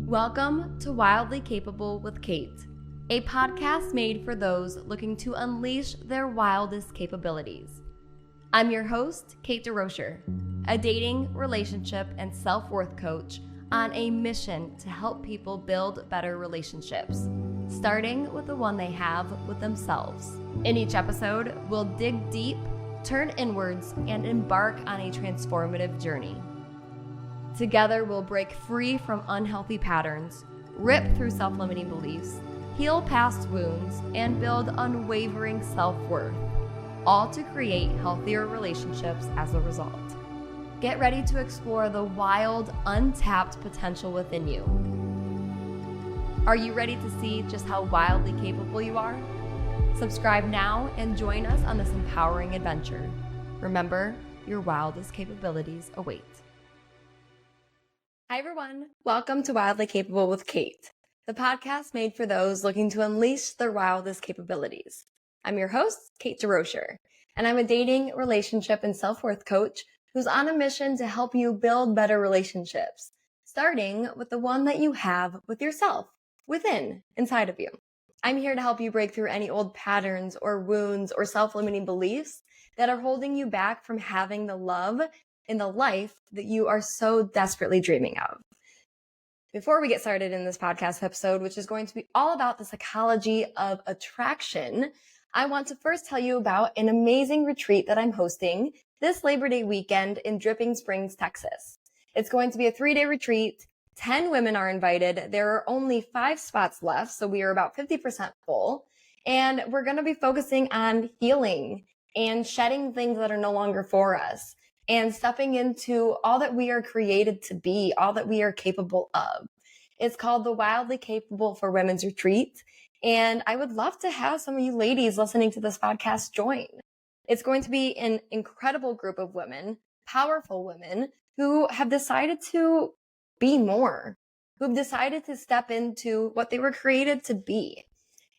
Welcome to Wildly Capable with Kate, a podcast made for those looking to unleash their wildest capabilities. I'm your host, Kate DeRocher, a dating, relationship, and self-worth coach on a mission to help people build better relationships, starting with the one they have with themselves. In each episode, we'll dig deep, turn inwards, and embark on a transformative journey. Together, we'll break free from unhealthy patterns, rip through self-limiting beliefs, heal past wounds, and build unwavering self-worth, all to create healthier relationships as a result. Get ready to explore the wild, untapped potential within you. Are you ready to see just how wildly capable you are? Subscribe now and join us on this empowering adventure. Remember, your wildest capabilities await. Hi everyone, welcome to Wildly Capable with Kate, the podcast made for those looking to unleash their wildest capabilities. I'm your host, Kate DeRocher, and I'm a dating, relationship, and self-worth coach who's on a mission to help you build better relationships, starting with the one that you have with yourself, inside of you. I'm here to help you break through any old patterns or wounds or self-limiting beliefs that are holding you back from having the love in the life that you are so desperately dreaming of. Before we get started in this podcast episode, which is going to be all about the psychology of attraction, I want to first tell you about an amazing retreat that I'm hosting this Labor Day weekend in Dripping Springs, Texas. It's going to be a 3-day retreat. 10 women are invited. There are only 5 spots left, so we are about 50% full. And we're going to be focusing on healing and shedding things that are no longer for us, and stepping into all that we are created to be, all that we are capable of. It's called the Wildly Capable for Women's Retreat, and I would love to have some of you ladies listening to this podcast join. It's going to be an incredible group of women, powerful women, who have decided to be more, who've decided to step into what they were created to be.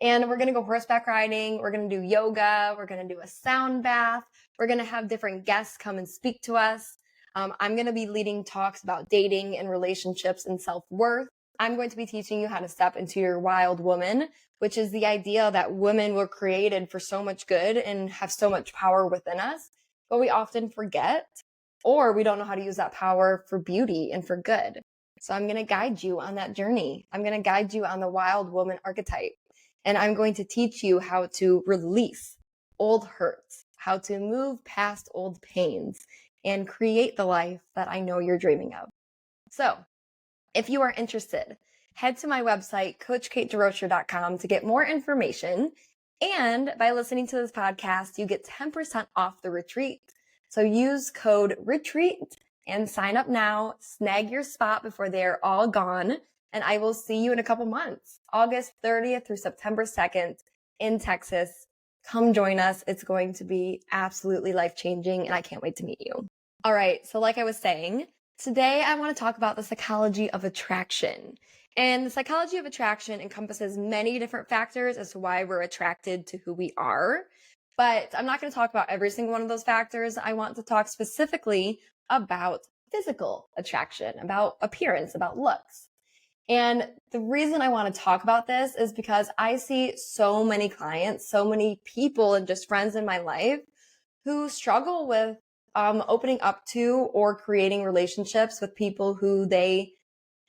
And we're going to go horseback riding, we're going to do yoga, we're going to do a sound bath, we're going to have different guests come and speak to us. I'm going to be leading talks about dating and relationships and self-worth. I'm going to be teaching you how to step into your wild woman, which is the idea that women were created for so much good and have so much power within us, but we often forget, or we don't know how to use that power for beauty and for good. So I'm going to guide you on that journey. I'm going to guide you on the wild woman archetype. And I'm going to teach you how to release old hurts, how to move past old pains, and create the life that I know you're dreaming of. So if you are interested, head to my website, coachkatederocher.com, to get more information. And by listening to this podcast, you get 10% off the retreat. So use code RETREAT and sign up now, snag your spot before they're all gone. And I will see you in a couple months, August 30th through September 2nd in Texas. Come join us. It's going to be absolutely life-changing, and I can't wait to meet you. All right, so like I was saying, today I want to talk about the psychology of attraction. And the psychology of attraction encompasses many different factors as to why we're attracted to who we are. But I'm not going to talk about every single one of those factors. I want to talk specifically about physical attraction, about appearance, about looks. And the reason I want to talk about this is because I see so many clients, so many people and just friends in my life who struggle with opening up to or creating relationships with people who they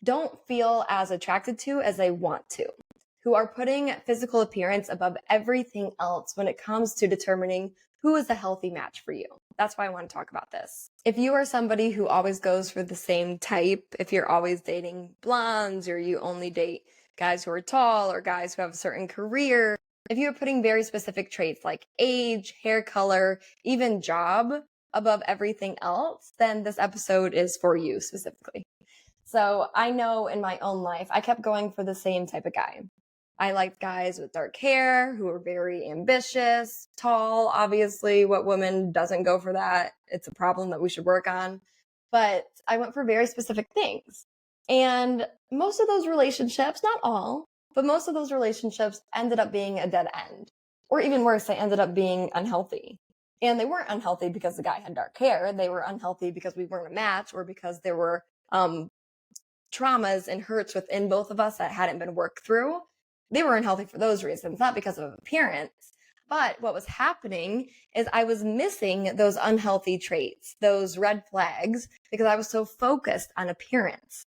don't feel as attracted to as they want to, who are putting physical appearance above everything else when it comes to determining who is a healthy match for you. That's why I want to talk about this. If you are somebody who always goes for the same type, if you're always dating blondes, or you only date guys who are tall or guys who have a certain career, if you're putting very specific traits like age, hair color, even job above everything else, then this episode is for you specifically. So I know in my own life, I kept going for the same type of guy. I liked guys with dark hair who were very ambitious, tall. Obviously, what woman doesn't go for that? It's a problem that we should work on. But I went for very specific things. And most of those relationships, not all, but most of those relationships ended up being a dead end. Or even worse, they ended up being unhealthy. And they weren't unhealthy because the guy had dark hair. They were unhealthy because we weren't a match, or because there were traumas and hurts within both of us that hadn't been worked through, they were unhealthy for those reasons, not because of appearance. But what was happening is I was missing those unhealthy traits, those red flags, because I was so focused on appearance.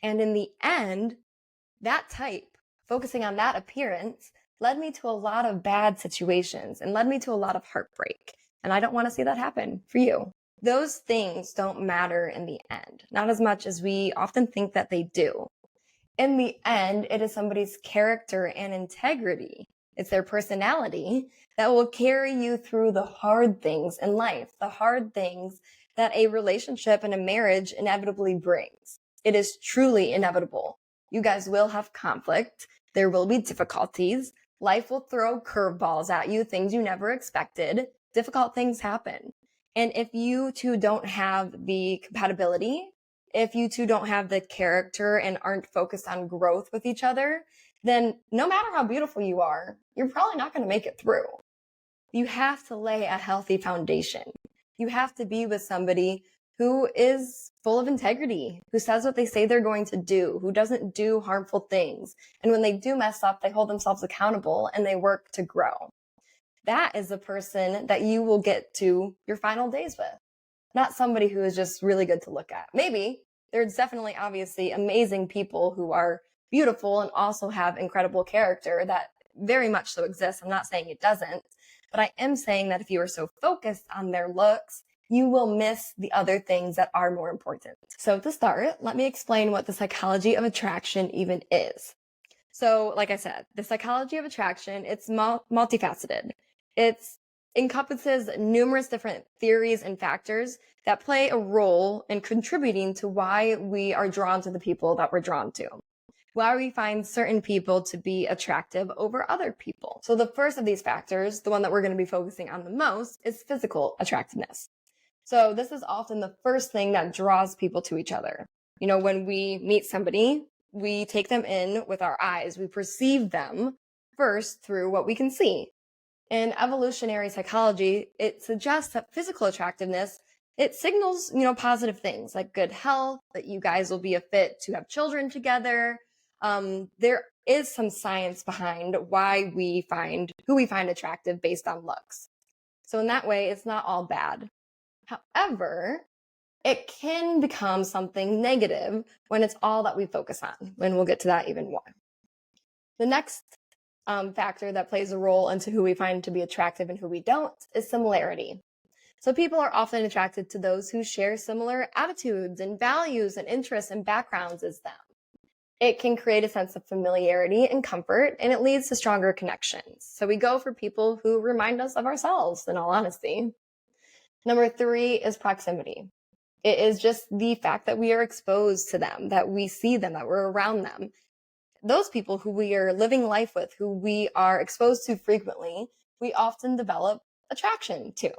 And in the end, that type, focusing on that appearance, led me to a lot of bad situations and led me to a lot of heartbreak. And I don't want to see that happen for you. Those things don't matter in the end, not as much as we often think that they do. In the end, it is somebody's character and integrity. It's their personality that will carry you through the hard things in life, the hard things that a relationship and a marriage inevitably brings. It is truly inevitable. You guys will have conflict. There will be difficulties. Life will throw curveballs at you, things you never expected. Difficult things happen. And if you two don't have the compatibility, if you two don't have the character and aren't focused on growth with each other, then no matter how beautiful you are, you're probably not going to make it through. You have to lay a healthy foundation. You have to be with somebody who is full of integrity, who says what they say they're going to do, who doesn't do harmful things. And when they do mess up, they hold themselves accountable and they work to grow. That is the person that you will get to your final days with, not somebody who is just really good to look at. Maybe there's definitely obviously amazing people who are beautiful and also have incredible character that very much so exists. I'm not saying it doesn't, but I am saying that if you are so focused on their looks, you will miss the other things that are more important. So to start, let me explain what the psychology of attraction even is. So like I said, the psychology of attraction, it's multifaceted. It encompasses numerous different theories and factors that play a role in contributing to why we are drawn to the people that we're drawn to, why we find certain people to be attractive over other people. So the first of these factors, the one that we're going to be focusing on the most, is physical attractiveness. So this is often the first thing that draws people to each other. You know, when we meet somebody, we take them in with our eyes. We perceive them first through what we can see. In evolutionary psychology, it suggests that physical attractiveness, it signals, positive things like good health, that you guys will be a fit to have children together. There is some science behind why who we find attractive based on looks. So in that way, it's not all bad. However, it can become something negative when it's all that we focus on, and we'll get to that even more. The next factor that plays a role into who we find to be attractive and who we don't is similarity. So people are often attracted to those who share similar attitudes and values and interests and backgrounds as them. It can create a sense of familiarity and comfort, and it leads to stronger connections. So we go for people who remind us of ourselves, in all honesty. Number 3 is proximity. It is just the fact that we are exposed to them, that we see them, that we're around them. Those people who we are living life with, who we are exposed to frequently, we often develop attraction to.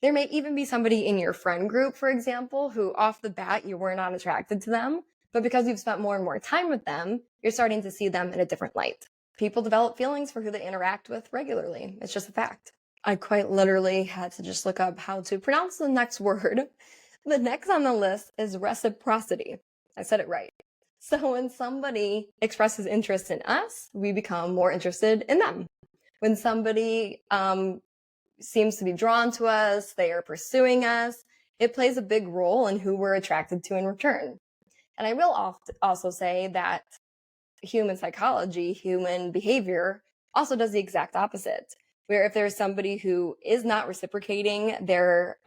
There may even be somebody in your friend group, for example, who off the bat you were not attracted to them, but because you've spent more and more time with them, you're starting to see them in a different light. People develop feelings for who they interact with regularly. It's just a fact. I quite literally had to just look up how to pronounce the next word. The next on the list is reciprocity. I said it right. So when somebody expresses interest in us, we become more interested in them. When somebody seems to be drawn to us, they are pursuing us, it plays a big role in who we're attracted to in return. And I will also say that human psychology, human behavior also does the exact opposite. Where if there's somebody who is not reciprocating their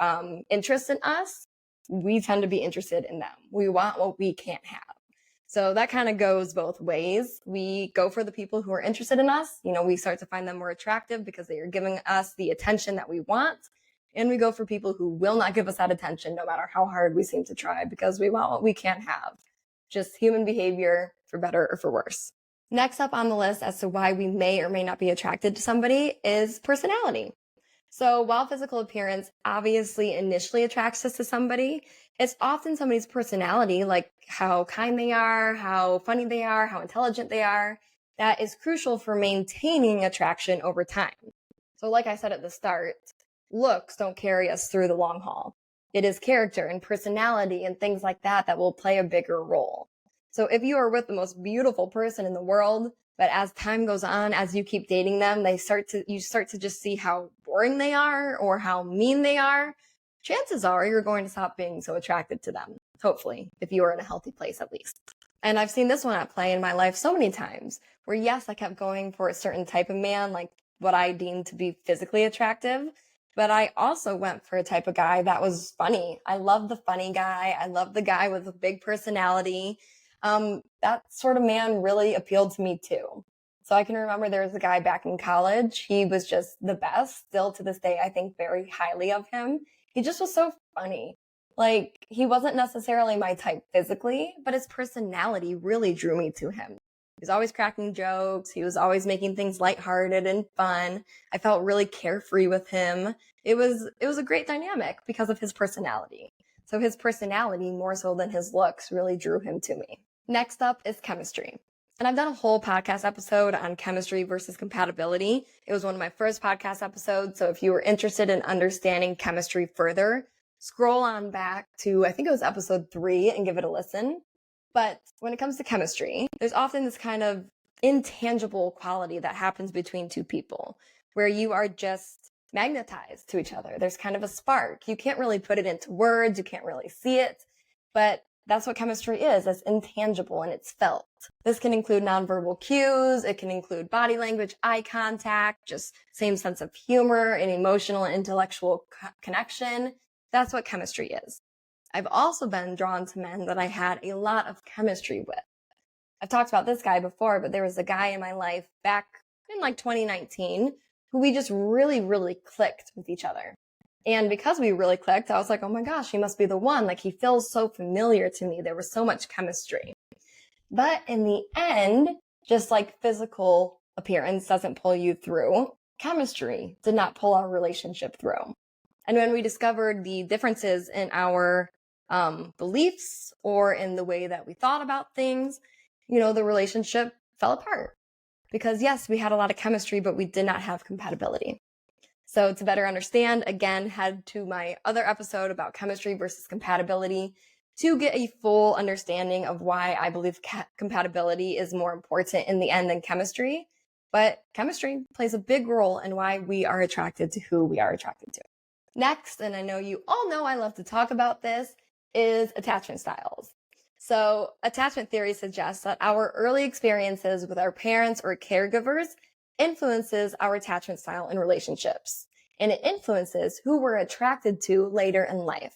interest in us, we tend to be interested in them. We want what we can't have. So that kind of goes both ways. We go for the people who are interested in us. We start to find them more attractive because they are giving us the attention that we want. And we go for people who will not give us that attention no matter how hard we seem to try because we want what we can't have. Just human behavior, for better or for worse. Next up on the list as to why we may or may not be attracted to somebody is personality. So while physical appearance obviously initially attracts us to somebody, it's often somebody's personality, like how kind they are, how funny they are, how intelligent they are, that is crucial for maintaining attraction over time. So like I said at the start, looks don't carry us through the long haul. It is character and personality and things like that that will play a bigger role. So if you are with the most beautiful person in the world, but as time goes on, as you keep dating them, you start to just see how boring they are or how mean they are, chances are you're going to stop being so attracted to them. Hopefully, if you are in a healthy place at least. And I've seen this one at play in my life so many times where yes, I kept going for a certain type of man, like what I deemed to be physically attractive. But I also went for a type of guy that was funny. I love the funny guy. I love the guy with a big personality. That sort of man really appealed to me too. So I can remember there was a guy back in college. He was just the best. Still to this day, I think very highly of him. He just was so funny. Like, he wasn't necessarily my type physically, but his personality really drew me to him. He was always cracking jokes. He was always making things lighthearted and fun. I felt really carefree with him. It was a great dynamic because of his personality. So his personality, more so than his looks, really drew him to me. Next up is chemistry. And I've done a whole podcast episode on chemistry versus compatibility. It was one of my first podcast episodes. So if you were interested in understanding chemistry further, scroll on back to, I think it was episode 3 and give it a listen. But when it comes to chemistry, there's often this kind of intangible quality that happens between two people where you are just magnetized to each other. There's kind of a spark. You can't really put it into words. You can't really see it, but that's what chemistry is. It's intangible and it's felt. This can include nonverbal cues. It can include body language, eye contact, just same sense of humor and emotional and intellectual connection. That's what chemistry is. I've also been drawn to men that I had a lot of chemistry with. I've talked about this guy before, but there was a guy in my life back in like 2019 who we just really, really clicked with each other. And because we really clicked, I was like, oh my gosh, he must be the one. Like, he feels so familiar to me. There was so much chemistry. But in the end, just like physical appearance doesn't pull you through, chemistry did not pull our relationship through. And when we discovered the differences in our beliefs or in the way that we thought about things, the relationship fell apart. Because yes, we had a lot of chemistry, but we did not have compatibility. So to better understand, again, head to my other episode about chemistry versus compatibility to get a full understanding of why I believe compatibility is more important in the end than chemistry. But chemistry plays a big role in why we are attracted to who we are attracted to. Next, and I know you all know I love to talk about this, is attachment styles. So attachment theory suggests that our early experiences with our parents or caregivers influences our attachment style in relationships, and it influences who we're attracted to later in life.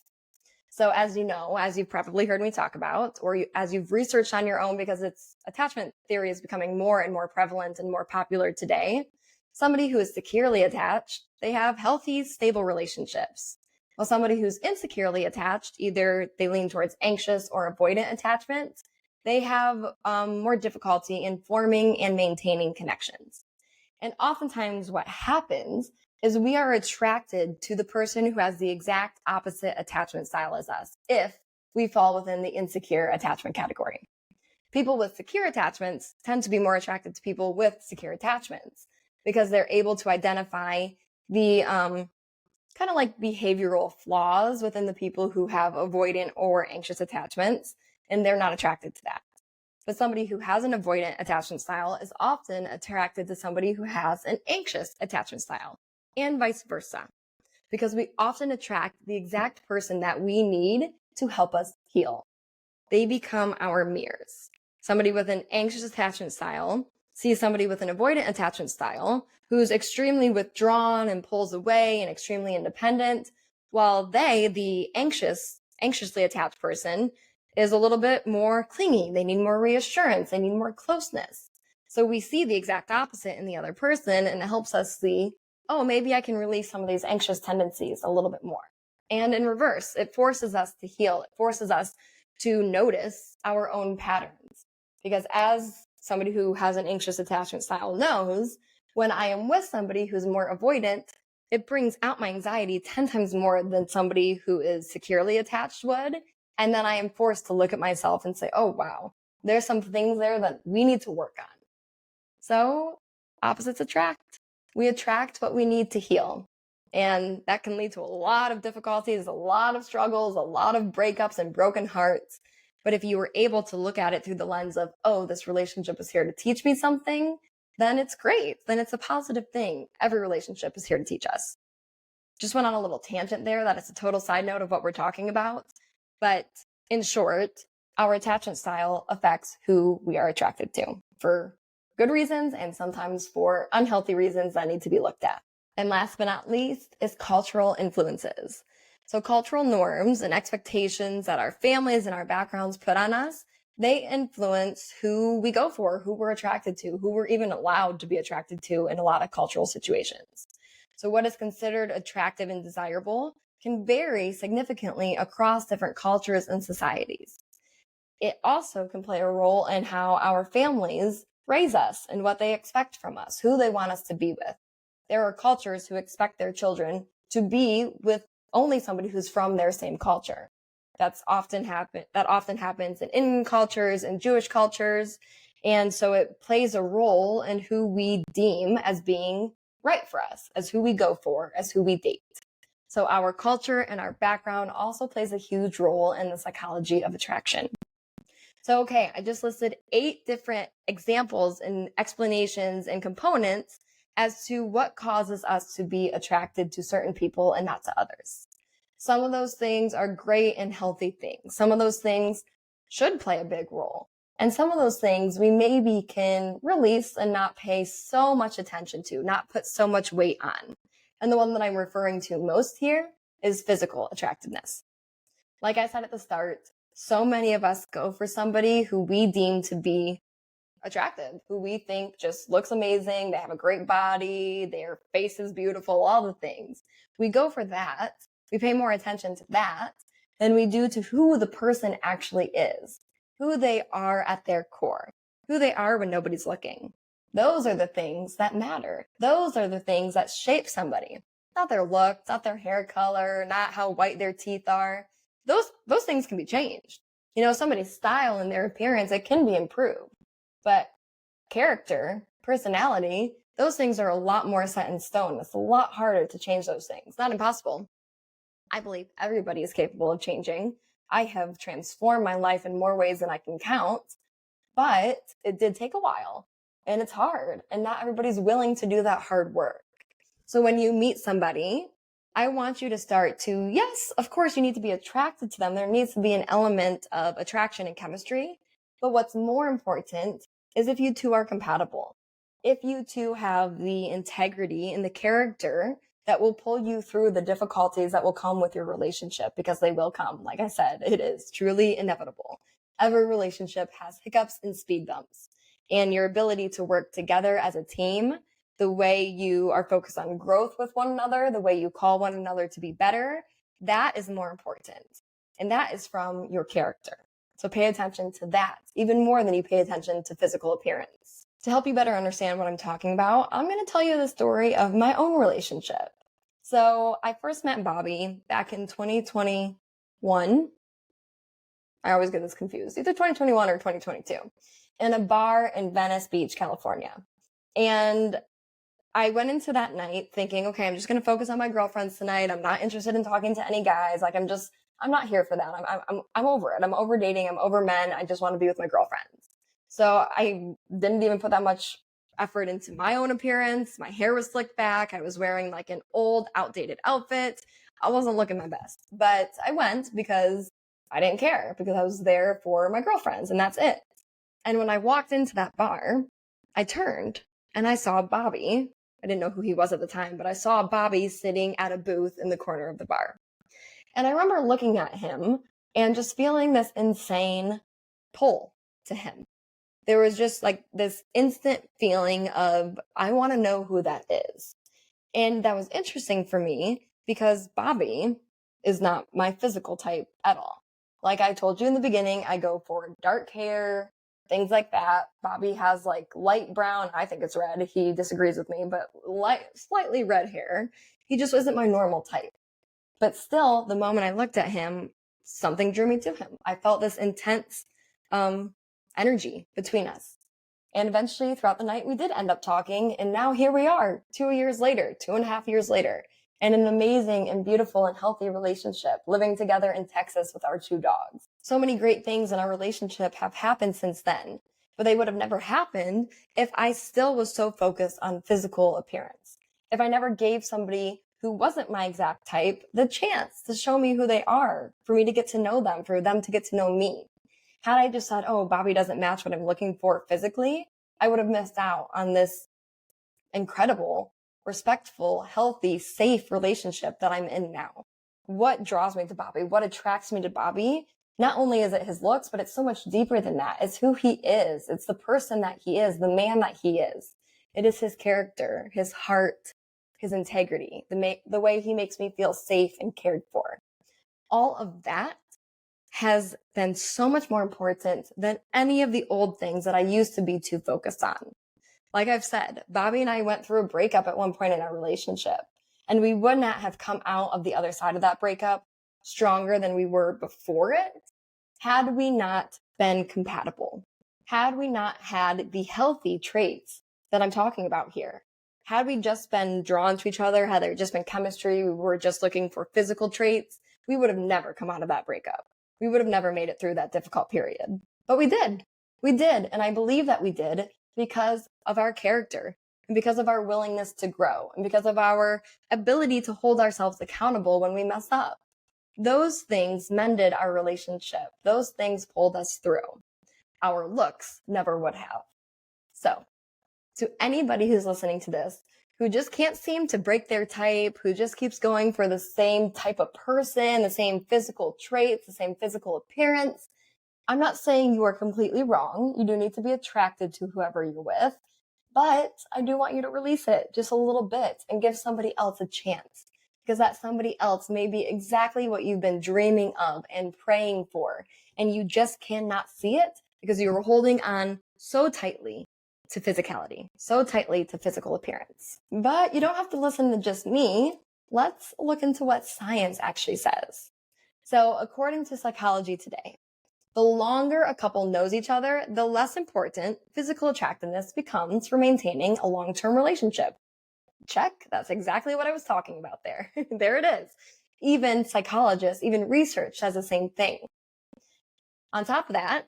So as you know, as you've probably heard me talk about, or as you've researched on your own, because attachment theory is becoming more and more prevalent and more popular today, somebody who is securely attached, they have healthy, stable relationships. While somebody who's insecurely attached, either they lean towards anxious or avoidant attachment, they have more difficulty in forming and maintaining connections. And oftentimes what happens is we are attracted to the person who has the exact opposite attachment style as us, if we fall within the insecure attachment category. People with secure attachments tend to be more attracted to people with secure attachments because they're able to identify the kind of like behavioral flaws within the people who have avoidant or anxious attachments, and they're not attracted to that. But somebody who has an avoidant attachment style is often attracted to somebody who has an anxious attachment style, and vice versa, because we often attract the exact person that we need to help us heal. They become our mirrors. Somebody with an anxious attachment style sees somebody with an avoidant attachment style who's extremely withdrawn and pulls away and extremely independent, while the anxiously attached person, is a little bit more clingy. They need more reassurance. They need more closeness. So we see the exact opposite in the other person, and it helps us see, oh, maybe I can release some of these anxious tendencies a little bit more. And in reverse, it forces us to heal. It forces us to notice our own patterns. Because as somebody who has an anxious attachment style knows, when I am with somebody who's more avoidant, it brings out my anxiety 10 times more than somebody who is securely attached would. And then I am forced to look at myself and say, oh, wow, there's some things there that we need to work on. So opposites attract. We attract what we need to heal. And that can lead to a lot of difficulties, a lot of struggles, a lot of breakups and broken hearts. But if you were able to look at it through the lens of, oh, this relationship is here to teach me something, then it's great. Then it's a positive thing. Every relationship is here to teach us. Just went on a little tangent there. That is a total side note of what we're talking about. But in short, our attachment style affects who we are attracted to for good reasons and sometimes for unhealthy reasons that need to be looked at. And last but not least is cultural influences. So cultural norms and expectations that our families and our backgrounds put on us, they influence who we go for, who we're attracted to, who we're even allowed to be attracted to in a lot of cultural situations. So what is considered attractive and desirable can vary significantly across different cultures and societies. It also can play a role in how our families raise us and what they expect from us, who they want us to be with. There are cultures who expect their children to be with only somebody who's from their same culture. That often happens in Indian cultures and Jewish cultures. And so it plays a role in who we deem as being right for us, as who we go for, as who we date. So our culture and our background also plays a huge role in the psychology of attraction. So, okay, I just listed 8 different examples and explanations and components as to what causes us to be attracted to certain people and not to others. Some of those things are great and healthy things. Some of those things should play a big role. And some of those things we maybe can release and not pay so much attention to, not put so much weight on. And the one that I'm referring to most here is physical attractiveness. Like I said at the start, so many of us go for somebody who we deem to be attractive, who we think just looks amazing. They have a great body. Their face is beautiful, all the things. We go for that. We pay more attention to that than we do to who the person actually is, who they are at their core, who they are when nobody's looking. Those are the things that matter. Those are the things that shape somebody. Not their looks, not their hair color, not how white their teeth are. Those things can be changed. You know, somebody's style and their appearance, it can be improved. But character, personality, those things are a lot more set in stone. It's a lot harder to change those things. Not impossible. I believe everybody is capable of changing. I have transformed my life in more ways than I can count, but it did take a while and it's hard and not everybody's willing to do that hard work. So when you meet somebody, I want you to start to, yes, of course you need to be attracted to them. There needs to be an element of attraction and chemistry. But what's more important is if you two are compatible. If you two have the integrity and the character that will pull you through the difficulties that will come with your relationship, because they will come. Like I said, it is truly inevitable. Every relationship has hiccups and speed bumps. And your ability to work together as a team, the way you are focused on growth with one another, the way you call one another to be better, that is more important. And that is from your character. So pay attention to that, even more than you pay attention to physical appearance. To help you better understand what I'm talking about, I'm going to tell you the story of my own relationship. So I first met Bobby back in 2021. I always get this confused, either 2021 or 2022, in a bar in Venice Beach, California. And I went into that night thinking, okay, I'm just going to focus on my girlfriends tonight. I'm not interested in talking to any guys. Like I'm not here for that. I'm over it. I'm over dating. I'm over men. I just want to be with my girlfriends. So I didn't even put that much effort into my own appearance. My hair was slicked back. I was wearing like an old, outdated outfit. I wasn't looking my best, but I went because I didn't care, because I was there for my girlfriends and that's it. And when I walked into that bar, I turned and I saw Bobby. I didn't know who he was at the time, but I saw Bobby sitting at a booth in the corner of the bar. And I remember looking at him and just feeling this insane pull to him. There was just like this instant feeling of, I want to know who that is. And that was interesting for me because Bobby is not my physical type at all. Like I told you in the beginning, I go for dark hair, things like that. Bobby has like light brown, I think it's red. He disagrees with me, but slightly red hair. He just isn't my normal type. But still, the moment I looked at him, something drew me to him. I felt this intense energy between us. And eventually, throughout the night, we did end up talking. And now here we are, 2 years later, 2.5 years later. and an amazing and beautiful and healthy relationship, living together in Texas with our 2 dogs. So many great things in our relationship have happened since then, but they would have never happened if I still was so focused on physical appearance. If I never gave somebody who wasn't my exact type the chance to show me who they are, for me to get to know them, for them to get to know me. Had I just said, oh, Bobby doesn't match what I'm looking for physically, I would have missed out on this incredible, respectful, healthy, safe relationship that I'm in now. What draws me to Bobby? What attracts me to Bobby? Not only is it his looks, but it's so much deeper than that. It's who he is. It's the person that he is, the man that he is. It is his character, his heart, his integrity, the way he makes me feel safe and cared for. All of that has been so much more important than any of the old things that I used to be too focused on. Like I've said, Bobby and I went through a breakup at one point in our relationship, and we would not have come out of the other side of that breakup stronger than we were before it had we not been compatible, had we not had the healthy traits that I'm talking about here. Had we just been drawn to each other, had there just been chemistry, we were just looking for physical traits, we would have never come out of that breakup. We would have never made it through that difficult period. But we did. We did. And I believe that we did because of our character and because of our willingness to grow and because of our ability to hold ourselves accountable when we mess up. Those things mended our relationship. Those things pulled us through. Our looks never would have. So, to anybody who's listening to this, who just can't seem to break their type, who just keeps going for the same type of person, the same physical traits, the same physical appearance, I'm not saying you are completely wrong. You do need to be attracted to whoever you're with, but I do want you to release it just a little bit and give somebody else a chance, because that somebody else may be exactly what you've been dreaming of and praying for, and you just cannot see it because you were holding on so tightly to physicality, so tightly to physical appearance. But you don't have to listen to just me. Let's look into what science actually says. So according to Psychology Today, the longer a couple knows each other, the less important physical attractiveness becomes for maintaining a long-term relationship. Check. That's exactly what I was talking about there. There it is. Even psychologists, even research says the same thing. On top of that,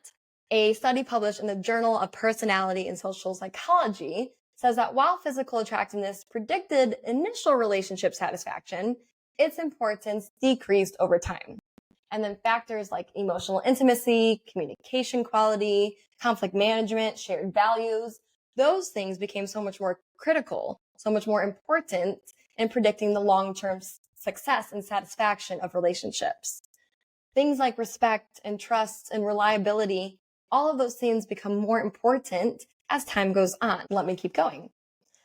a study published in the Journal of Personality and Social Psychology says that while physical attractiveness predicted initial relationship satisfaction, its importance decreased over time. And then factors like emotional intimacy, communication quality, conflict management, shared values, those things became so much more critical, so much more important in predicting the long-term success and satisfaction of relationships. Things like respect and trust and reliability, all of those things become more important as time goes on. Let me keep going.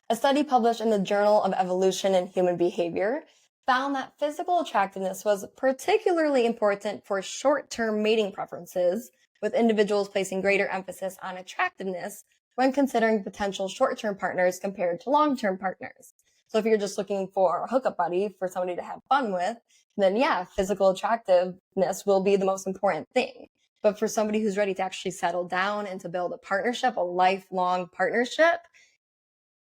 A study published in the Journal of Evolution and Human Behavior found that physical attractiveness was particularly important for short-term mating preferences, with individuals placing greater emphasis on attractiveness when considering potential short-term partners compared to long-term partners. So if you're just looking for a hookup buddy for somebody to have fun with, then yeah, physical attractiveness will be the most important thing. But for somebody who's ready to actually settle down and to build a partnership, a lifelong partnership,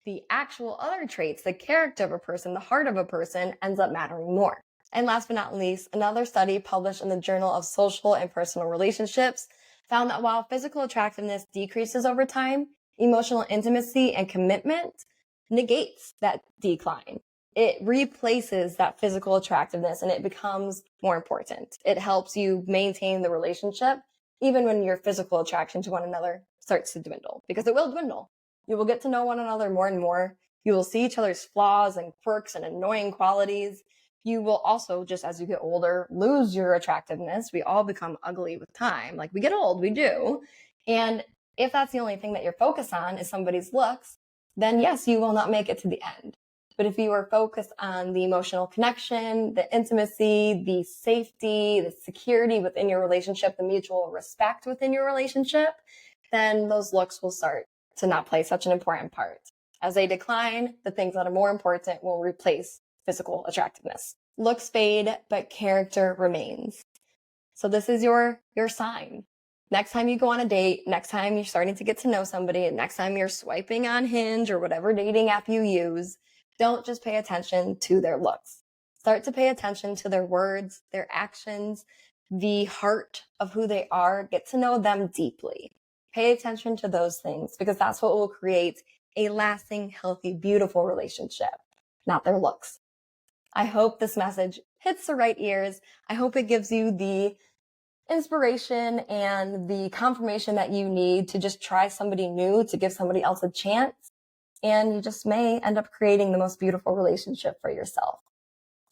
the actual other traits, the character of a person, the heart of a person ends up mattering more. And last but not least, another study published in the Journal of Social and Personal Relationships found that while physical attractiveness decreases over time, emotional intimacy and commitment negates that decline. It replaces that physical attractiveness and it becomes more important. It helps you maintain the relationship even when your physical attraction to one another starts to dwindle, because it will dwindle. You will get to know one another more and more. You will see each other's flaws and quirks and annoying qualities. You will also, just as you get older, lose your attractiveness. We all become ugly with time. Like, we get old, we do. And if that's the only thing that you're focused on is somebody's looks, then yes, you will not make it to the end. But if you are focused on the emotional connection, the intimacy, the safety, the security within your relationship, the mutual respect within your relationship, then those looks will start to not play such an important part. As they decline, the things that are more important will replace physical attractiveness. Looks fade, but character remains. So this is your sign. Next time you go on a date, next time you're starting to get to know somebody, and next time you're swiping on Hinge or whatever dating app you use, don't just pay attention to their looks. Start to pay attention to their words, their actions, the heart of who they are. Get to know them deeply. Pay attention to those things because that's what will create a lasting, healthy, beautiful relationship, not their looks. I hope this message hits the right ears. I hope it gives you the inspiration and the confirmation that you need to just try somebody new, to give somebody else a chance. And you just may end up creating the most beautiful relationship for yourself.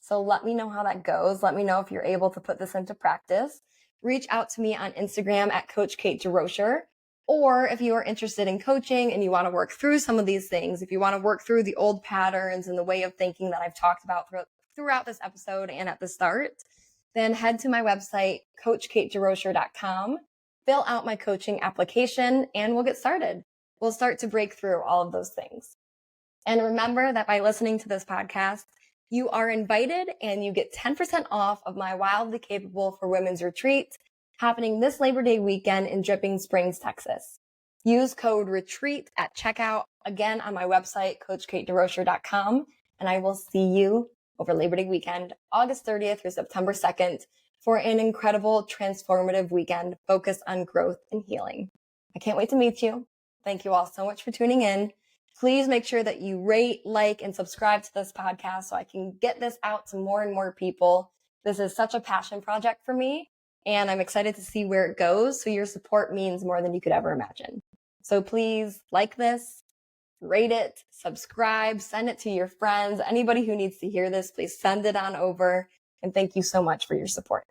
So let me know how that goes. Let me know if you're able to put this into practice. Reach out to me on Instagram at Coach Kate DeRocher. Or if you are interested in coaching and you want to work through some of these things, if you want to work through the old patterns and the way of thinking that I've talked about throughout this episode and at the start, then head to my website, CoachKateDeRocher.com, fill out my coaching application, and we'll get started. We'll start to break through all of those things. And remember that by listening to this podcast, you are invited and you get 10% off of my Wildly Capable for Women's Retreat happening this Labor Day weekend in Dripping Springs, Texas. Use code RETREAT at checkout, again on my website, CoachKateDeRocher.com, and I will see you over Labor Day weekend, August 30th through September 2nd, for an incredible, transformative weekend focused on growth and healing. I can't wait to meet you. Thank you all so much for tuning in. Please make sure that you rate, like, and subscribe to this podcast so I can get this out to more and more people. This is such a passion project for me, and I'm excited to see where it goes. So your support means more than you could ever imagine. So please like this, rate it, subscribe, send it to your friends. Anybody who needs to hear this, please send it on over. And thank you so much for your support.